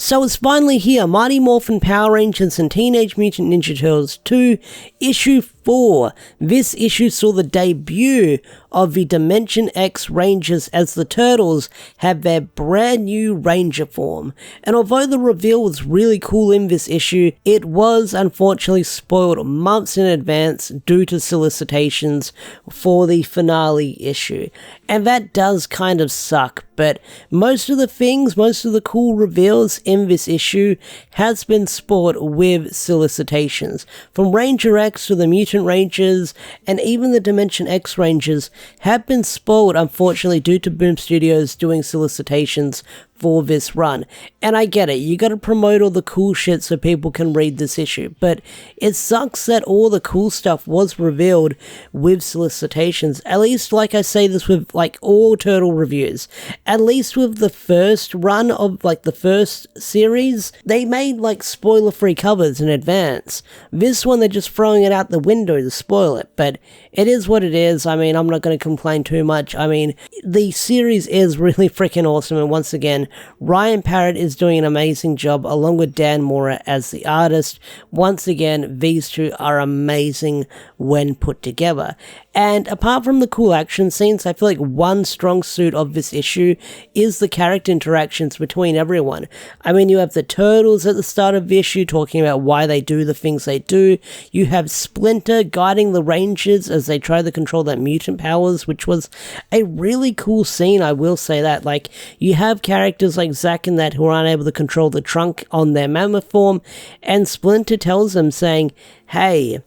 So it's finally here, Mighty Morphin Power Rangers and Teenage Mutant Ninja Turtles 2, Issue 4. This issue saw the debut of the Dimension X Rangers as the Turtles have their brand new Ranger form. And although the reveal was really cool in this issue, it was unfortunately spoiled months in advance due to solicitations for the finale issue. And that does kind of suck, but most of the cool reveals in this issue has been spoiled with solicitations. From Ranger X to the Mutant Rangers, and even the Dimension X Rangers have been spoiled, unfortunately, due to Boom Studios doing solicitations for this run. And I get it, you gotta promote all the cool shit so people can read this issue, but it sucks that all the cool stuff was revealed with solicitations. At least, like I say this with like all Turtle reviews, at least with the first run of like the first series, they made like spoiler-free covers in advance. This one, they're just throwing it out the window to spoil it, but it is what it is. I mean, I'm not gonna complain too much. I mean, the series is really freaking awesome, and once again, Ryan Parrott is doing an amazing job along with Dan Mora as the artist. Once again, these two are amazing when put together. And apart from the cool action scenes, I feel like one strong suit of this issue is the character interactions between everyone. I mean, you have the Turtles at the start of the issue talking about why they do the things they do. You have Splinter guiding the Rangers as they try to control their mutant powers, which was a really cool scene, I will say that. Like, you have characters like Zack and that who are unable to control the trunk on their mammoth form, and Splinter tells them saying, hey,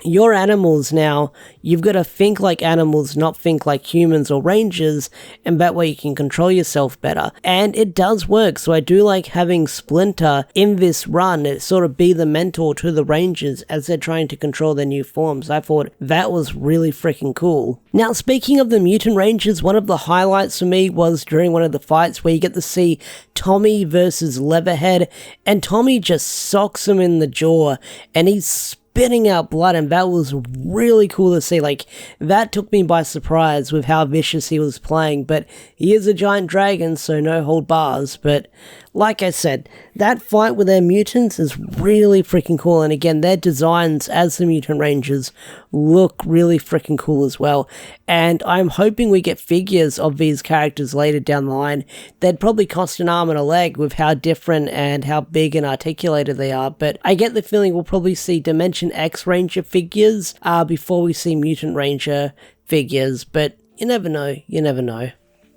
you're animals now, you've got to think like animals, not think like humans or rangers, and that way you can control yourself better. And it does work, so I do like having Splinter in this run, it sort of be the mentor to the rangers as they're trying to control their new forms. I thought that was really freaking cool. Now, speaking of the Mutant Rangers, one of the highlights for me was during one of the fights where you get to see Tommy versus Leatherhead, and Tommy just socks him in the jaw, and he's spitting out blood, and that was really cool to see. Like, that took me by surprise with how vicious he was playing, but he is a giant dragon, so no hold bars. But like I said, that fight with their mutants is really freaking cool, and again, their designs as the Mutant Rangers look really freaking cool as well, and I'm hoping we get figures of these characters later down the line. They'd probably cost an arm and a leg with how different and how big and articulated they are, but I get the feeling we'll probably see Dimension X Ranger figures before we see Mutant Ranger figures, but you never know, you never know.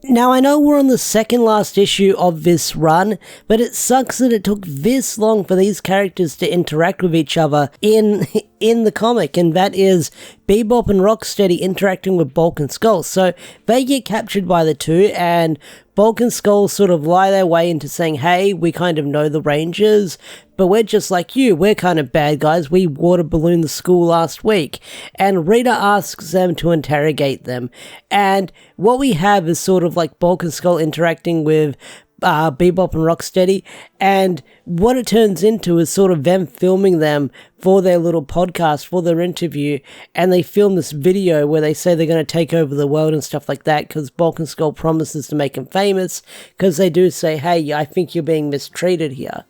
Now, I know we're on the second last issue of this run, but it sucks that it took this long for these characters to interact with each other in the comic, and that is Bebop and Rocksteady interacting with Bulk and Skull. So they get captured by the two, and Bulk and Skull sort of lie their way into saying, hey, we kind of know the Rangers, but we're just like you, we're kind of bad guys, we water ballooned the school last week. And Rita asks them to interrogate them, and what we have is sort of like Bulk and Skull interacting with Bebop and Rocksteady, and what it turns into is sort of them filming them for their little podcast, for their interview, and they film this video where they say they're going to take over the world and stuff like that, because Bulk and Skull promises to make him famous, because they do say, hey, I think you're being mistreated here.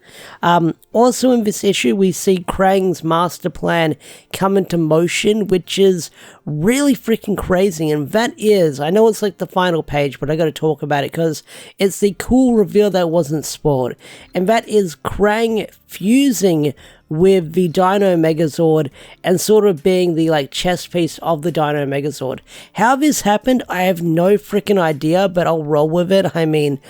Also in this issue, we see Krang's master plan come into motion, which is really freaking crazy, and that is, I know it's like the final page, but I got to talk about it, because it's the cool reveal that wasn't spoiled, and that is Krang fusing with the Dino Megazord and sort of being the like chest piece of the Dino Megazord. How this happened, I have no freaking idea, but I'll roll with it. I mean,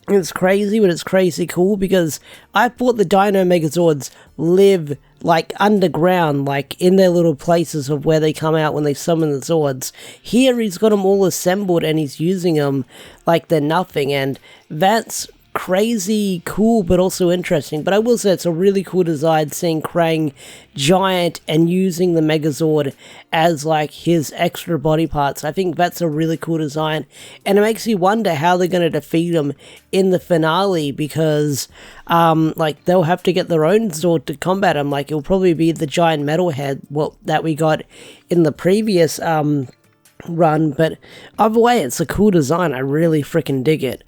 it's crazy, but it's crazy cool, because I thought the Dino Megazords live like underground, like in their little places of where they come out when they summon the Zords. Here he's got them all assembled and he's using them like they're nothing, and that's crazy cool but also interesting. But I will say it's a really cool design seeing Krang giant and using the Megazord as like his extra body parts. I think that's a really cool design, and it makes you wonder how they're going to defeat him in the finale, because like they'll have to get their own Zord to combat him. Like, it'll probably be the giant metal head that we got in the previous run, but either way, it's a cool design. I really freaking dig it.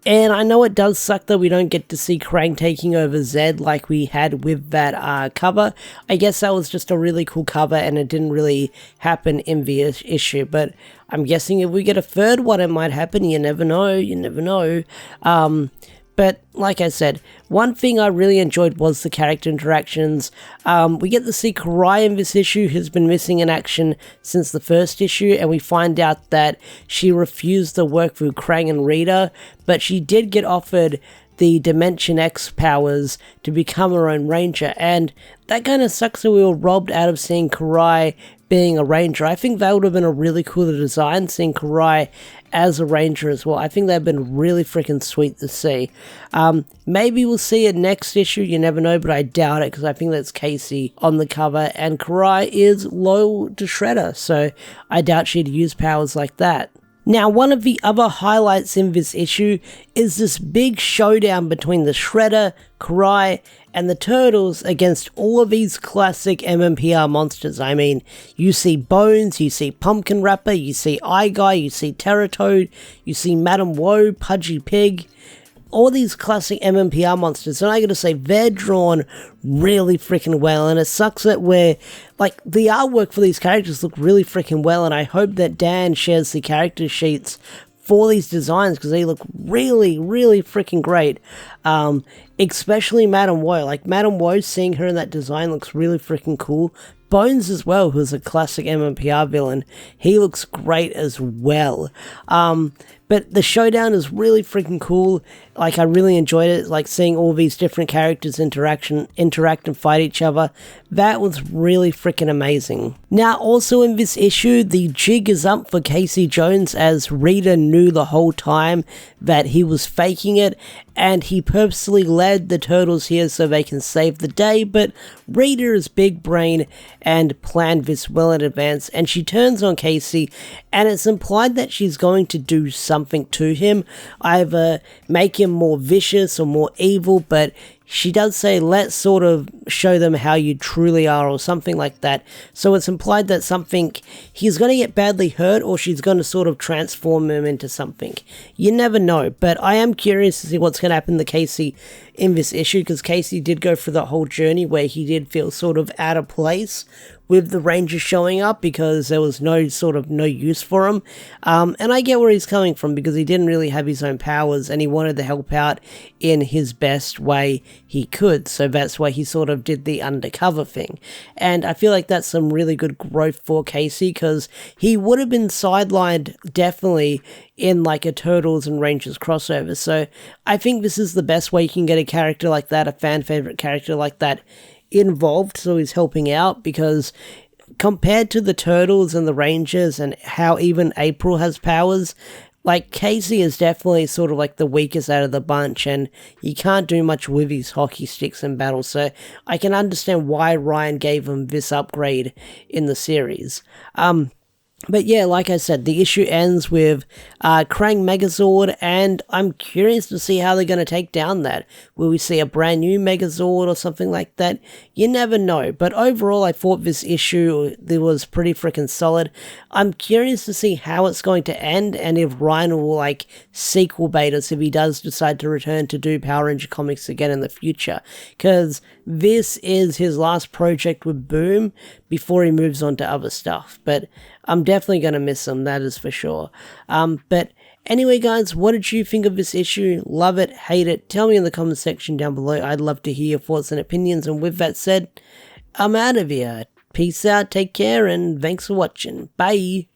And I know it does suck that we don't get to see Krang taking over Zed like we had with that cover. I guess that was just a really cool cover and it didn't really happen in the issue. But I'm guessing if we get a third one, it might happen. You never know. You never know. But like I said, one thing I really enjoyed was the character interactions. We get to see Karai in this issue, who's been missing in action since the first issue, and we find out that she refused to work with Krang and Rita, but she did get offered the Dimension X powers to become her own Ranger, and that kind of sucks that we were robbed out of seeing Karai being a Ranger. I think that would have been a really cool design, seeing Karai as a Ranger as well. I think that would have been really freaking sweet to see. Maybe we'll see it next issue, you never know, but I doubt it because I think that's Casey on the cover, and Karai is loyal to Shredder, so I doubt she'd use powers like that. Now, one of the other highlights in this issue is this big showdown between the Shredder, Karai, and the Turtles against all of these classic MMPR monsters. I mean, you see Bones, you see Pumpkin Rapper, you see Eye Guy, you see Terratoad, you see Madam Woe, Pudgy Pig, all these classic MMPR monsters, and I gotta say, they're drawn really freaking well, and it sucks that the artwork for these characters look really freaking well, and I hope that Dan shares the character sheets for these designs, because they look really, really freaking great. Especially Madam Woe. Like, Madam Woe, seeing her in that design looks really freaking cool. Bones as well, who's a classic MMPR villain, he looks great as well. But the showdown is really freaking cool. Like, I really enjoyed it, like seeing all these different characters interact and fight each other. That was really freaking amazing. Now, also in this issue, the jig is up for Casey Jones, as Rita knew the whole time that he was faking it, and he purposely led the Turtles here so they can save the day, but Rita is big brain and planned this well in advance, and she turns on Casey, and it's implied that she's going to do something to him, either make him more vicious or more evil, but she does say, let's sort of show them how you truly are, or something like that. So it's implied that he's going to get badly hurt, or she's going to sort of transform him into something. You never know, but I am curious to see what's going to happen to Casey in this issue, because Casey did go through the whole journey where he did feel sort of out of place with the Rangers showing up, because there was no use for him. And I get where he's coming from, because he didn't really have his own powers, and he wanted to help out in his best way he could. So that's why he sort of did the undercover thing. And I feel like that's some really good growth for Casey, because he would have been sidelined definitely in like a Turtles and Rangers crossover. So I think this is the best way you can get a character like that, a fan favorite character like that, involved, so he's helping out, because compared to the Turtles and the Rangers and how even April has powers, like, Casey is definitely sort of like the weakest out of the bunch, and he can't do much with his hockey sticks in battle, so I can understand why Ryan gave him this upgrade in the series. But yeah, like I said, the issue ends with Krang Megazord, and I'm curious to see how they're going to take down that. Will we see a brand new Megazord or something like that? You never know, but overall I thought this issue was pretty freaking solid. I'm curious to see how it's going to end, and if Ryan will like sequel bait us if he does decide to return to do Power Ranger comics again in the future, because this is his last project with Boom before he moves on to other stuff. But I'm definitely going to miss him, that is for sure. But anyway, guys, what did you think of this issue? Love it, hate it? Tell me in the comment section down below. I'd love to hear your thoughts and opinions. And with that said, I'm out of here. Peace out, take care, and thanks for watching. Bye.